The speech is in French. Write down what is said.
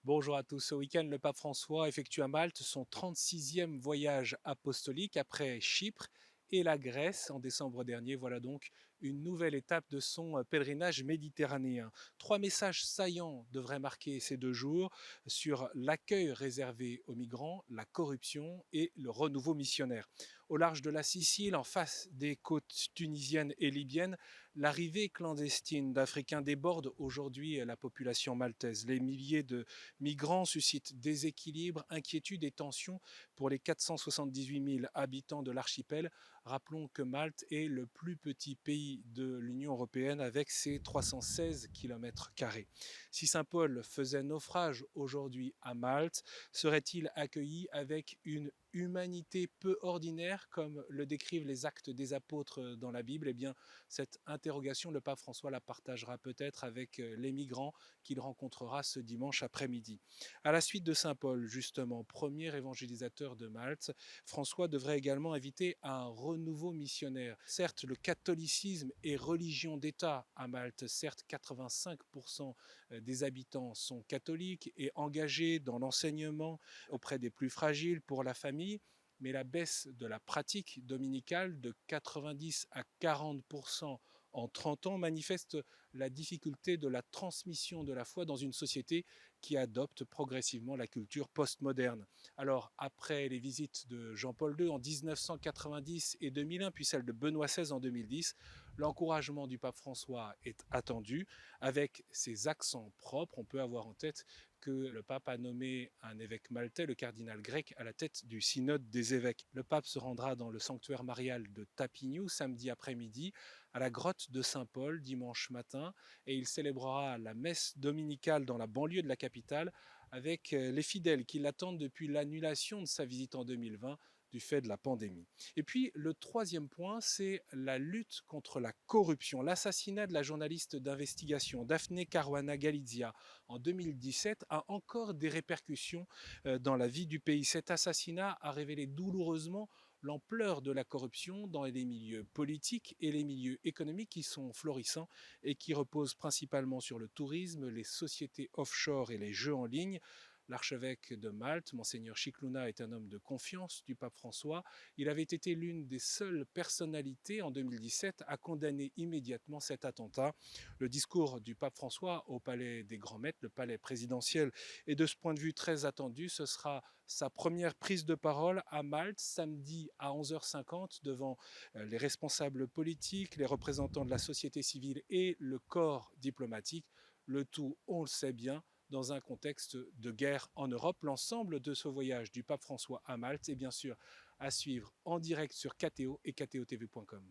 Bonjour à tous. Ce week-end, le pape François effectue à Malte son 36e voyage apostolique après Chypre et la Grèce en décembre dernier. Voilà donc une nouvelle étape de son pèlerinage méditerranéen. Trois messages saillants devraient marquer ces 2 jours sur l'accueil réservé aux migrants, la corruption et le renouveau missionnaire. Au large de la Sicile, en face des côtes tunisiennes et libyennes, l'arrivée clandestine d'Africains déborde aujourd'hui la population maltaise. Les milliers de migrants suscitent déséquilibre, inquiétude et tensions pour les 478 000 habitants de l'archipel. Rappelons que Malte est le plus petit pays de l'Union européenne avec ses 316 km². Si Saint Paul faisait naufrage aujourd'hui à Malte, serait-il accueilli avec une humanité peu ordinaire, comme le décrivent les actes des apôtres dans la Bible? Eh bien, cette interrogation, le pape François la partagera peut-être avec les migrants qu'il rencontrera ce dimanche après-midi. À la suite de Saint Paul, justement, premier évangélisateur de Malte, François devrait également inviter à un renouveau missionnaire. Certes, le catholicisme est religion d'État à Malte. Certes, 85% des habitants sont catholiques et engagés dans l'enseignement auprès des plus fragiles pour la famille. Mais la baisse de la pratique dominicale de 90 à 40% en 30 ans manifeste la difficulté de la transmission de la foi dans une société qui adopte progressivement la culture postmoderne. Alors, après les visites de Jean-Paul II en 1990 et 2001, puis celle de Benoît XVI en 2010, l'encouragement du pape François est attendu. Avec ses accents propres, on peut avoir en tête que le pape a nommé un évêque maltais, le cardinal Grec, à la tête du synode des évêques. Le pape se rendra dans le sanctuaire marial de Tapignou samedi après-midi, à la grotte de Saint-Paul dimanche matin, et il célébrera la messe dominicale dans la banlieue de la capitale avec les fidèles qui l'attendent depuis l'annulation de sa visite en 2020 du fait de la pandémie. Et puis le troisième point, c'est la lutte contre la corruption. L'assassinat de la journaliste d'investigation Daphne Caruana Galizia en 2017 a encore des répercussions dans la vie du pays. Cet assassinat a révélé douloureusement l'ampleur de la corruption dans les milieux politiques et les milieux économiques qui sont florissants et qui reposent principalement sur le tourisme, les sociétés offshore et les jeux en ligne. L'archevêque de Malte, Monseigneur Scicluna, est un homme de confiance du pape François. Il avait été l'une des seules personnalités en 2017 à condamner immédiatement cet attentat. Le discours du pape François au palais des Grands Maîtres, le palais présidentiel, est de ce point de vue très attendu. Ce sera sa première prise de parole à Malte samedi à 11h50 devant les responsables politiques, les représentants de la société civile et le corps diplomatique. Le tout, on le sait bien, dans un contexte de guerre en Europe. L'ensemble de ce voyage du pape François à Malte est bien sûr à suivre en direct sur KTO et ktotv.com.